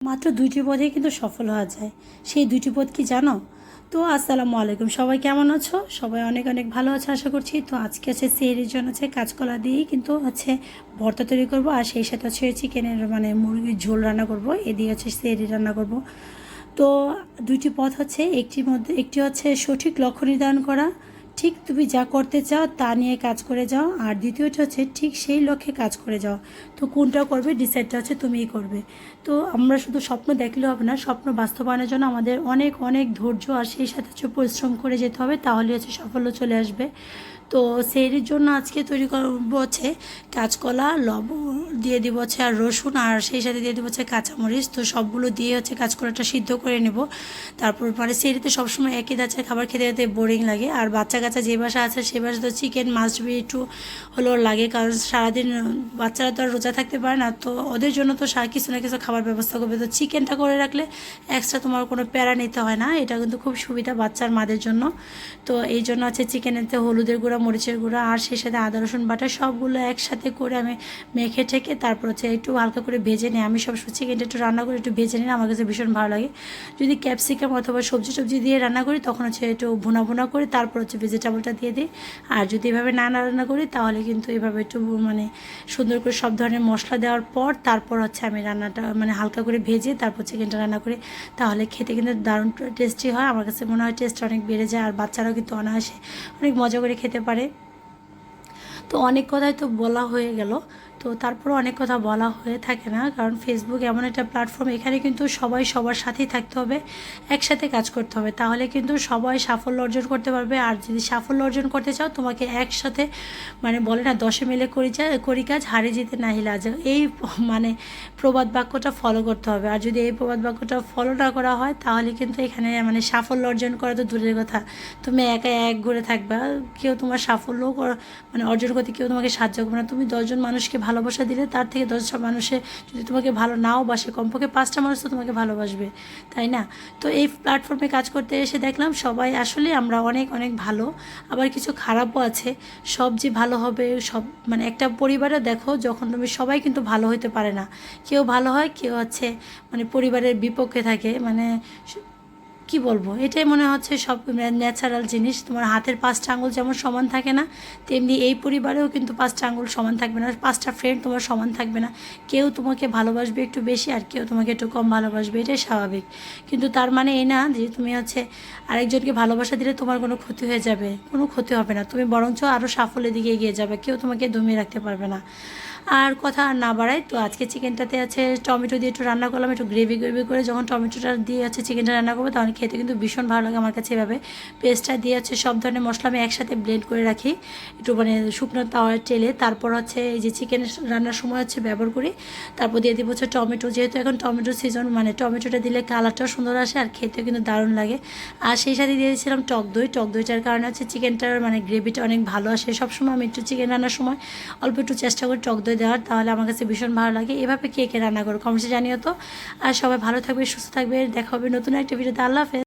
মাত্র ২টি পদেই কিন্তু সফল হওয়া যায়। সেই ২টি পদ কি জানো? তো আসসালামু আলাইকুম, সবাই কেমন আছো? সবাই অনেক অনেক ভালো আছে আশা করছি। তো আজকে হচ্ছে সেহরির জন্য হচ্ছে কাঁচকলা দিয়েই কিন্তু হচ্ছে ভর্তা তৈরি করব, আর সেই সাথে হচ্ছে চিকেনের মানে মুরগির ঝোল রান্না করব, এ দিয়ে হচ্ছে সেহরি রান্না করব। তো ২টি পথ হচ্ছে, একটি হচ্ছে সঠিক লক্ষ্য নির্ধারণ করা, ঠিক তুমি যা করতে চাও তা নিয়ে কাজ করে যাও, আর দ্বিতীয়টা হচ্ছে ঠিক সেই লক্ষ্যে কাজ করে যাও। তো কোনটা করবে ডিসাইডটা হচ্ছে তুমিই করবে। তো আমরা শুধু স্বপ্ন দেখলে হবে না, স্বপ্ন বাস্তবায়নের জন্য আমাদের অনেক অনেক ধৈর্য আর সেই সাথে হচ্ছে পরিশ্রম করে যেতে হবে, তাহলে হচ্ছে সাফল্য চলে আসবে। তো সেহরির জন্য আজকে তৈরি করবো হচ্ছে কাঁচকলা, লবণ দিয়ে দিব হচ্ছে আর রসুন, আর সেই সাথে দিয়ে দিব হচ্ছে কাঁচামরিচ। তো সবগুলো দিয়ে হচ্ছে কাঁচকলাটা সিদ্ধ করে নেব। তারপর মানে সেহরিতে সবসময় একই ধাঁচের খাবার খেতে খেতে বোরিং লাগে, আর বাচ্চা কাচ্চা যে বাসা আছে সে বাসা তো চিকেন মাস্ট বি একটু হলেও লাগে, কারণ সারাদিন বাচ্চারা তো আর রোজা থাকতে পারে না। তো ওদের জন্য তো কিছু না কিছু খাবার ব্যবস্থা করবে। তো চিকেনটা করে রাখলে এক্সট্রা তোমার কোনো প্যারা নিতে হয় না, এটা কিন্তু খুব সুবিধা বাচ্চার মাদের জন্য। তো এই জন্য হচ্ছে চিকেনেতে হলুদের গুঁড়া, মরিচের গুঁড়া আর সেই সাথে আদা রসুন বাটা সবগুলো একসাথে করে আমি মেখে ঠেকে তারপর হচ্ছে একটু হালকা করে ভেজে নিই। আমি সবসময় চিকেনটা একটু রান্না করে একটু ভেজে নিই, আমার কাছে ভীষণ ভালো লাগে। যদি ক্যাপসিকাম অথবা সবজি টবজি দিয়ে রান্না করি তখন হচ্ছে একটু ভুনা ভুনা করে তারপর হচ্ছে ভেজিটেবলটা দিয়ে দিই। আর যদি এভাবে না রান্না করি তাহলে কিন্তু এভাবে একটু মানে সুন্দর করে সব ধরনের মশলা দেওয়ার পর তারপর হচ্ছে আমি রান্নাটা মানে হালকা করে ভেজে তারপর চিকেনটা রান্না করি, তাহলে খেতে কিন্তু দারুণ টেস্টি হয়। আমার কাছে মনে হয় টেস্ট অনেক বেড়ে যায়, আর বাচ্চারাও কিন্তু অনায়াসে অনেক মজা করে খেতে পারে। তো অনেক কথাই তো বলা হয়ে গেল, তো তারপরে অনেক কথা বলা হয়ে থাকে না, কারণ ফেসবুক এমন একটা প্ল্যাটফর্ম, এখানে কিন্তু সবাই সবার সাথেই থাকতে হবে, একসাথে কাজ করতে হবে, তাহলে কিন্তু সবাই সাফল্য অর্জন করতে পারবে। আর যদি সাফল্য অর্জন করতে চাও তোমাকে একসাথে মানে বলে না 10 মিলে করি কাজ, হারে জিতে নাহি লাজ, এই মানে প্রবাদ বাক্যটা ফলো করতে হবে। আর যদি এই প্রবাদ বাক্যটা ফলো না করা হয় তাহলে কিন্তু এখানে মানে সাফল্য অর্জন করা তো দূরের কথা, তুমি একা এক ঘুরে থাকবা, কেউ তোমার সাফল্য মানে অর্জন করতে কেউ তোমাকে সাহায্য করবে না। তুমি 10জন মানুষকে ভালোবাসা দিলে তার থেকে 10টা মানুষে যদি তোমাকে ভালো নাও বাসে, কমপক্ষে 5টা মানুষ তো তোমাকে ভালোবাসবে, তাই না? তো এই প্ল্যাটফর্মে কাজ করতে এসে দেখলাম সবাই আসলে আমরা অনেক অনেক ভালো, আবার কিছু খারাপও আছে। সব যে ভালো হবে সব মানে একটা পরিবারে দেখো যখন তুমি সবাই কিন্তু ভালো হতে পারে না, কেউ ভালো হয় কেউ হচ্ছে মানে পরিবারের বিপক্ষে থাকে, মানে কি বলবো, এটাই মনে হচ্ছে সব ন্যাচারাল জিনিস। তোমার হাতের 5টা আঙুল যেমন সমান থাকে না, তেমনি এই পরিবারেও কিন্তু 5টা আঙুল সমান থাকবে না, 5টা ফ্রেন্ড তোমার সমান থাকবে না। কেউ তোমাকে ভালোবাসবে একটু বেশি আর কেউ তোমাকে একটু কম ভালোবাসবে, এটাই স্বাভাবিক। কিন্তু তার মানে এই না যে তুমি হচ্ছে আরেকজনকে ভালোবাসা দিলে তোমার কোনো ক্ষতি হয়ে যাবে, কোনো ক্ষতি হবে না, তুমি বরঞ্চ আরও সাফল্যের দিকে এগিয়ে যাবে, কেউ তোমাকে দমিয়ে রাখতে পারবে না। আর কথা আর না বাড়াই, তো আজকে চিকেনটাতে আছে টমেটো দিয়ে একটু রান্না করলাম, একটু গ্রেভি গ্রেভি করে যখন টমেটোটা দিয়ে আছে চিকেনটা রান্না করবো তখন খেতে কিন্তু ভীষণ ভালো লাগে আমার কাছে। এভাবে পেস্টটা দিয়ে হচ্ছে সব ধরনের মশলা আমি একসাথে ব্লেন্ড করে রাখি একটু মানে শুকনো তাওয়ায় টেলে, তারপর হচ্ছে এই যে চিকেন রান্নার সময় হচ্ছে ব্যবহার করি। তারপর দিয়ে দিব হচ্ছে টমেটো, যেহেতু এখন টমেটোর সিজন, মানে টমেটোটা দিলে কালারটাও সুন্দর আসে আর খেতেও কিন্তু দারুণ লাগে। আর সেই সাথে দিয়ে দিয়েছিলাম টক দই, টক দইটার কারণে হচ্ছে চিকেনটার মানে গ্রেভিটা অনেক ভালো আসে। সবসময় আমি একটু চিকেন রান্নার সময় অল্প একটু চেষ্টা করি টক দই দেওয়ার, তাহলে আমার কাছে ভীষণ ভালো লাগে। এভাবে কে কে রান্না করো কমেন্টে জানিও তো। আর সবাই ভালো থাকবে, সুস্থ থাকবে, দেখা হবে নতুন একটা ভিডিওতে। আল্লাহ হাফেজ।